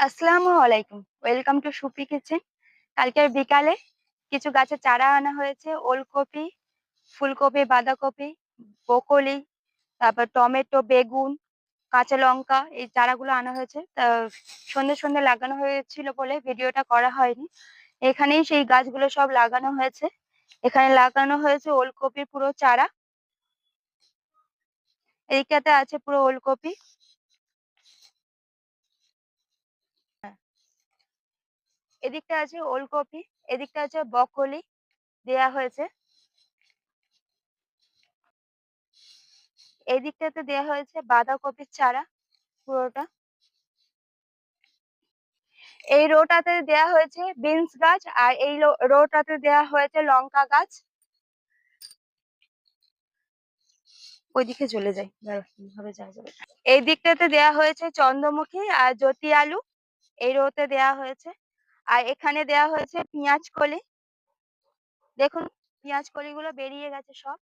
আসসালামু আলাইকুম। Welcome to soupy kitchen. কালকের বিকালে কিছু গাছের চারা আনা হয়েছে। ওলকপি, ফুলকপি, বাঁধাকপি, ব্রোকলি, তারপর টমেটো, বেগুন, কাঁচা লঙ্কা এই চারাগুলো আনা হয়েছে। তা সন্ধ্যে লাগানো হয়েছিল বলে ভিডিওটা করা হয়নি। এখানেই সেই গাছগুলো সব লাগানো হয়েছে। এখানে লাগানো হয়েছে ওলকপির পুরো চারা। এইটাতে আছে পুরো ওলকপি। হ্যাঁ, এদিকটা আছে ওলকপি, এদিকটা আছে ব্রোকলি দেয়া হয়েছে। এই দিকটাতে দেয়া হয়েছে বাঁধাকপির চারা পুরোটা। এই রোটাতে দেয়া হয়েছে বিনস গাছ, আর এই রোটাতে দেয়া হয়েছে লঙ্কা গাছ। ওইদিকে চলে যাই, দাঁড়াও, কিভাবে যাওয়া যাবে। এই দিকটাতে দেয়া হয়েছে চন্দ্রমুখী আর জ্যোতি আলু, এই রোতে দেয়া হয়েছে। আর এখানে দেয়া হয়েছে পেঁয়াজ কলি। দেখুন, পেঁয়াজ কলিগুলো বেরিয়ে গেছে সব।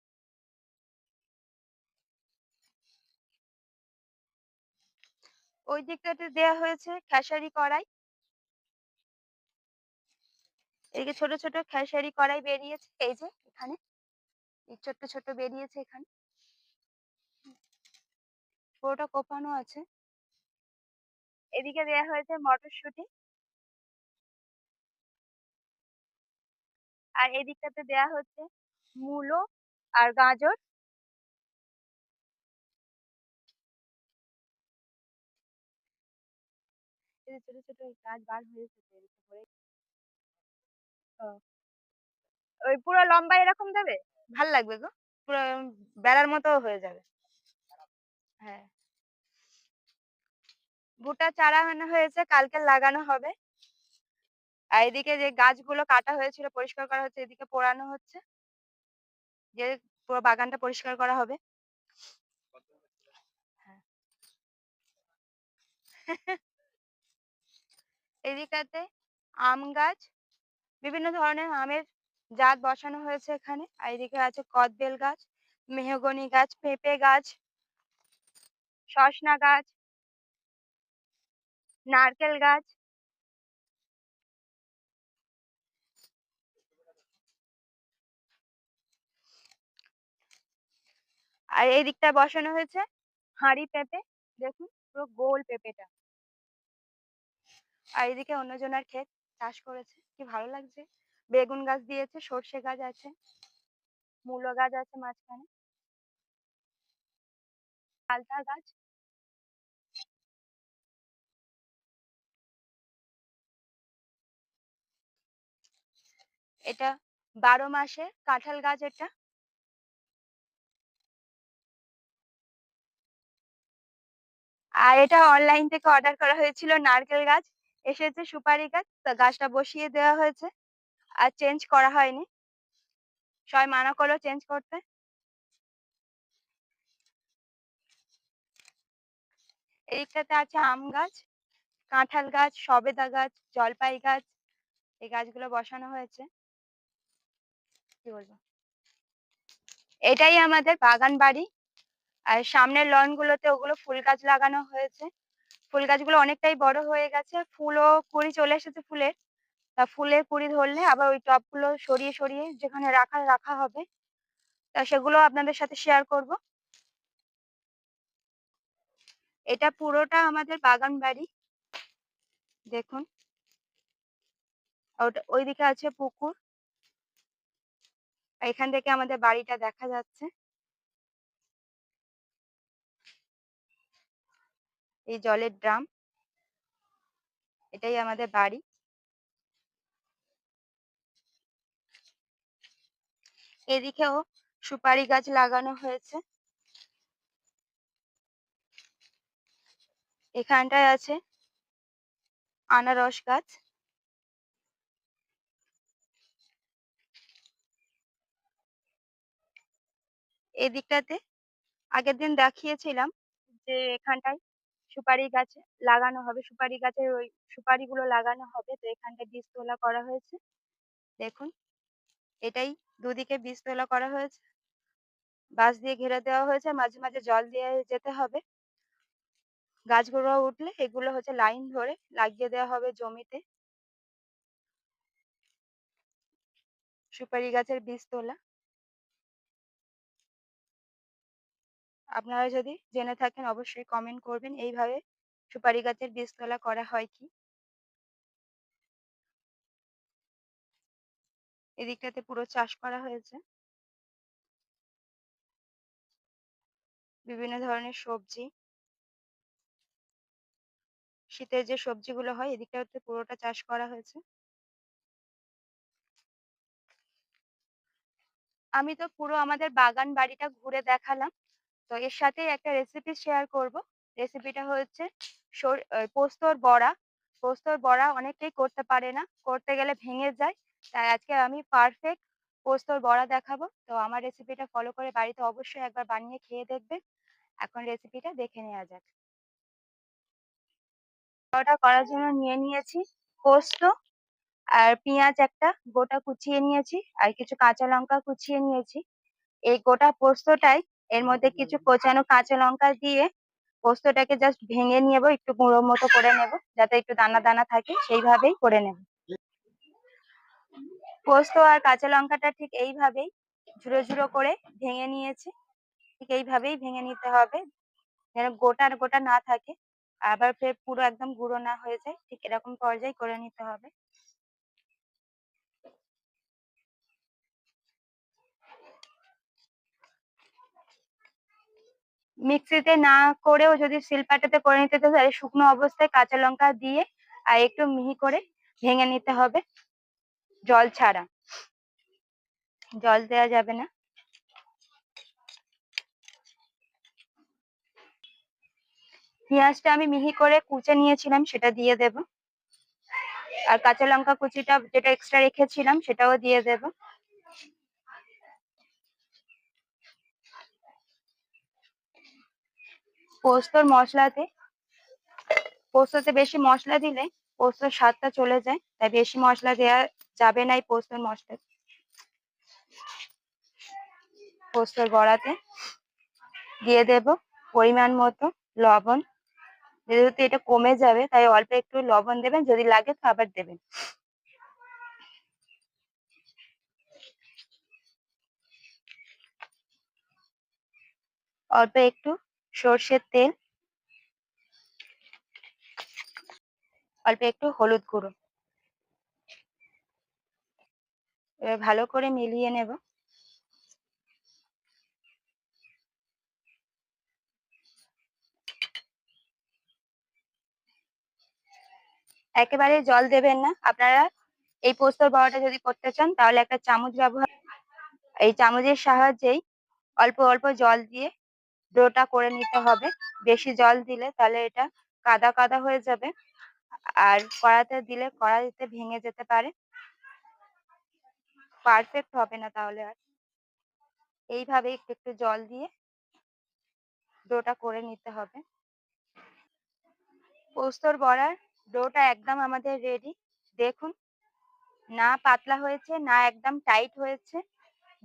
ওই দিকটাতে দেয়া হয়েছে খেসারি কড়াই। এদিকে ছোট ছোট খেসারি কড়াই বেরিয়েছে, এই যে এখানে এই ছোট্ট ছোট্ট বেরিয়েছে এখানে, পুরোটা কোপানো আছে। এদিকে দেয়া হয়েছে মটরশুঁটি, আর এদিকটাতে দেয়া হচ্ছে মূলো আর গাজর। এই যে ছোট ছোট গাছ বার হয়েছে তো এদিকে পড়ে। ও, ওই পুরো লম্বা এরকম দেবে, ভাল লাগবে গো, পুরো বেড়ার মতো হয়ে যাবে। হ্যাঁ, ভুট্টা চারা আনা হয়েছে, কালকে লাগানো হবে। আর এদিকে যে গাছগুলো কাটা হয়েছিল পরিষ্কার করা হচ্ছে, এদিকে পোড়ানো হচ্ছে, যে পুরো বাগানটা পরিষ্কার করা হবে। হ্যাঁ। এদিকটাতে আম গাছ, বিভিন্ন ধরনের আমের জাত বসানো হয়েছে এখানে। আর এদিকে আছে কদবেল গাছ, মেহগনি গাছ, পেঁপে গাছ, সশনা গাছ, নারকেল গাছ। আর এই দিকটা বসানো হয়েছে হাঁড়ি পেঁপে, দেখুন পুরো গোল পেঁপেটা। আর এদিকে অন্যজনের ক্ষেত চাষ করেছে, কি ভালো লাগছে। বেগুন গাছ দিয়েছে, সর্ষে গাছ আছে, মূলো গাছ আছে মাঝখানে, চালতা গাছ। এটা 12 মাসে কাঁঠাল গাছ এটা। আর এটা অনলাইন থেকে অর্ডার করা হয়েছিল নারকেল গাছ, এসেছে সুপারি গাছ। তা গাছটা বসিয়ে দেওয়া হয়েছে, আর চেঞ্জ করা হয়নি, সবাই মানা করলো চেঞ্জ করতে। এইটাতে আছে আম গাছ, কাঁঠাল গাছ, সবেদা গাছ, জলপাই গাছ, এই গাছগুলো বসানো হয়েছে। কি বলবো, এটাই আমাদের বাগান বাড়ি। আর সামনের লন গুলোতে ওগুলো ফুল গাছ লাগানো হয়েছে। ফুল গাছগুলো অনেকটাই বড় হয়ে গেছে, ফুলও কুড়ি চলে এসেছে ফুলের। তা ফুলের কুড়ি ধরলে আবার ওই টবগুলো সরিয়ে সরিয়ে যেখানে রাখা হবে, তা সেগুলো আপনাদের সাথে শেয়ার করব। এটা পুরোটা আমাদের বাগান বাড়ি, দেখুন। ওইদিকে আছে পুকুর, আর এখান থেকে আমাদের বাড়িটা দেখা যাচ্ছে। এই জলের ড্রাম, এটাই আমাদের বাড়ি। এদিকেও সুপারি গাছ লাগানো হয়েছে। এখানটায় আছে আনারস গাছ। এদিকটাতে আগের দিন দেখিয়েছিলাম যে এখানটায় সুপারি গাছ লাগানো হবে, সুপারি গাছের ওই সুপারিগুলো লাগানো হবে। তো এখানটায় বীজ তোলা করা হয়েছে, দেখুন। এটাই দুদিকে বীজ তোলা করা হয়েছে, বাঁশ দিয়ে ঘিরে দেওয়া হয়েছে, মাঝে মাঝে জল দিয়ে যেতে হবে। গাছগুলো উঠলে এগুলো হচ্ছে লাইন ধরে লাগিয়ে দেওয়া হবে জমিতে। সুপারি গাছের বীজ তোলা। আপনারা যদি জেনে থাকেন অবশ্যই কমেন্ট করবেন এইভাবে সুপারি গাছের বীজ তোলা করা হয় কি। এদিকটাতে পুরো চাষ করা হয়েছে বিভিন্ন ধরনের সবজি। শীতের যে সবজিগুলো হয় এদিকটাতে পুরোটা চাষ করা হয়েছে। আমি তো পুরো আমাদের বাগান বাড়িটা ঘুরে দেখালাম। তো এর সাথেই একটা রেসিপি শেয়ার করব। রেসিপিটা হচ্ছে পোস্তর বড়া। পোস্তর বড়া অনেকেই করতে পারে না, করতে গেলে ভেঙে যায়। তাই আজকে আমি পারফেক্ট পোস্তর বড়া দেখাবো। তো আমার রেসিপিটা ফলো করে বাড়িতে অবশ্যই একবার বানিয়ে খেয়ে দেখবেন। এখন রেসিপিটা দেখে নেওয়া যাক। বড়াটা করার জন্য নিয়ে নিয়েছি পোস্ত আর পেঁয়াজ একটা গোটা কুচিয়ে নিয়েছি আর কিছু কাঁচা লঙ্কা কুচিয়ে নিয়েছি। এই গোটা পোস্তটাই এর মধ্যে কিছু কোচানো কাঁচা লঙ্কা দিয়ে পোস্তটাকে জাস্ট ভেঙে নেব, একটু গুঁড়ো মতো করে নেব যাতে একটু দানা দানা থাকে, সেইভাবেই করে নেব। পোস্ত আর কাঁচা লঙ্কাটা ঠিক এইভাবেই ঝুড়ো ঝুড়ো করে ভেঙে নিয়েছি। ঠিক এইভাবেই ভেঙে নিতে হবে যেন গোটা গোটা না থাকে, আবার ফের পুরো একদম গুঁড়ো না হয়ে যায়, ঠিক এরকম পর্যায়ে করে নিতে হবে। মিক্সিতে না করেও যদি শিলপাটাতে করে নিতে চাই তাহলে শুকনো অবস্থায় কাঁচা লঙ্কা দিয়ে আর একটু মিহি করে ভেঙে নিতে হবে, জল ছাড়া। জল দেওয়া যাবে না। পেঁয়াজটা আমি মিহি করে কুচে নিয়েছিলাম সেটা দিয়ে দেব, আর কাঁচা লঙ্কা কুচিটা যেটা এক্সট্রা রেখেছিলাম সেটাও দিয়ে দেব। পোস্ততে বেশি মশলা দিলে পোস্তর স্বাদটা চলে যায়, তাই বেশি মশলা দেওয়া যাবে না এই পোস্তর বড়াতে। দিয়ে দেব পরিমাণ মতো লবণ। যেহেতু এটা কমে যাবে তাই অল্প একটু লবণ দেবেন, যদি লাগে তো আবার দেবেন। অল্প একটু সর্ষের তেল, অল্প একটু হলুদ গুঁড়ো। এবার ভালো করে মিলিয়ে নেব। একেবারে জল দেবেন না। আপনারা এই পোস্তর বড়াটা যদি করতে চান তাহলে একটা চামচ ব্যবহার, এই চামচের সাহায্যেই অল্প অল্প জল দিয়ে ডোটা করে নিতে হবে। বেশি জল দিলে তাহলে এটা কাদা কাদা হয়ে যাবে, আর কড়াতে দিলে কড়াইতে ভেঙে যেতে পারে, পারফেক্ট হবে না তাহলে আর। এইভাবে একটু একটু জল দিয়ে ডোটা করে নিতে হবে। পোস্তর বড়ার ডোটা একদম আমাদের রেডি। দেখুন, না পাতলা হয়েছে না একদম টাইট হয়েছে,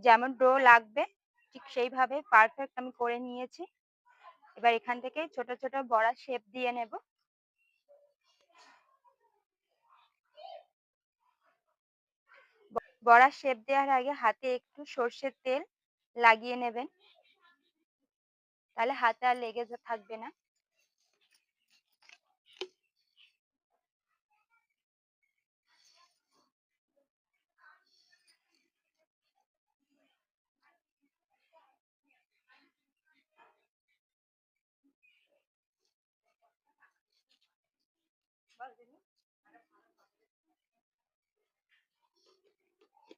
যেমন ডো লাগবে ঠিক সেইভাবে পারফেক্ট আমি করে নিয়েছি। এবার এখান থেকে ছোট ছোট বড়া শেপ দিয়ে নেব। বড়া শেপ দেওয়ার আগে হাতে একটু সর্ষের তেল লাগিয়ে নেবেন, তাহলে হাতে আর লেগে থাকবে না।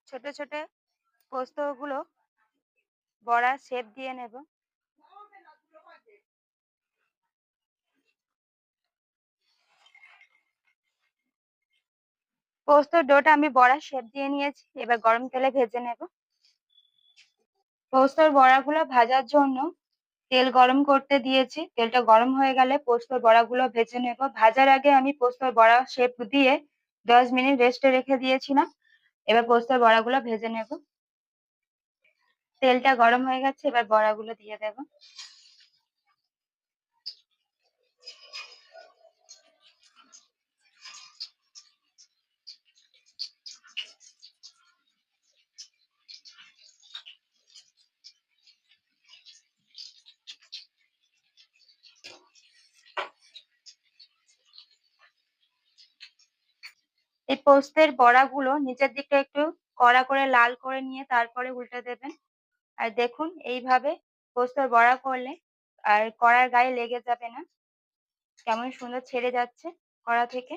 ছোট ছোট পোস্তগুলো বড়া শেপ দিয়ে নেব। পোস্তর ডোটা আমি বড়া শেপ দিয়ে নিয়েছি, এবার গরম তেলে ভেজে নেব। পোস্তর বড়াগুলো ভাজার জন্য তেল গরম করতে দিয়েছি, তেলটা গরম হয়ে গেলে পোস্তর বড়াগুলো ভেজে নেব। ভাজার আগে আমি পোস্তর বড়া শেপ দিয়ে 10 মিনিট রেস্টে রেখে দিয়েছিলাম। এবার পোস্তর বড়াগুলো ভেজে নেব। তেলটা গরম হয়ে গেছে, এবার বড়াগুলো দিয়ে দেব। এই পোস্তের বড়াগুলো নিচের দিকটা একটু কড়া করে লাল করে নিয়ে তারপরে উল্টে দেবেন। আর দেখুন এইভাবে পোস্তর বড়া করলে আর কড়ার গায়ে লেগে যাবে না। কেমন সুন্দর ছেড়ে যাচ্ছে কড়া থেকে।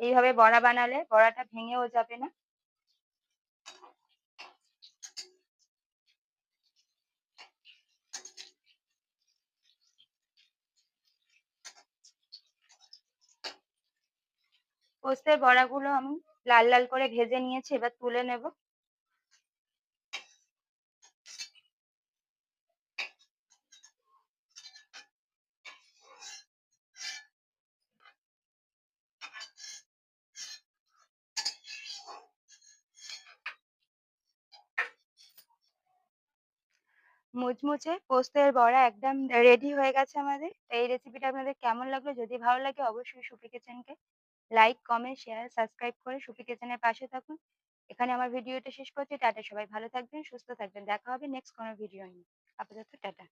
এইভাবে বড়া বানালে বড়াটা ভেঙেও যাবে না। পোস্তের বড়াগুলো আমি লাল লাল করে ভেজে নিয়েছি, এবার তুলে নেব। মুচমুচে পোস্তের বড়া একদম রেডি হয়ে গেছে আমাদের। এই রেসিপিটা আপনাদের কেমন লাগলো? যদি ভালো লাগে অবশ্যই সুপি কিচেনকে লাইক, কমেন্ট, শেয়ার, সাবস্ক্রাইব করে সুপি কিচেনের পাশে থাকুন। এখানে আমার ভিডিওটা শেষ করছি। টাটা, সবাই ভালো থাকবেন, সুস্থ থাকবেন। দেখা হবে নেক্সট কোনো ভিডিও নিয়ে। আপাতত টাটা।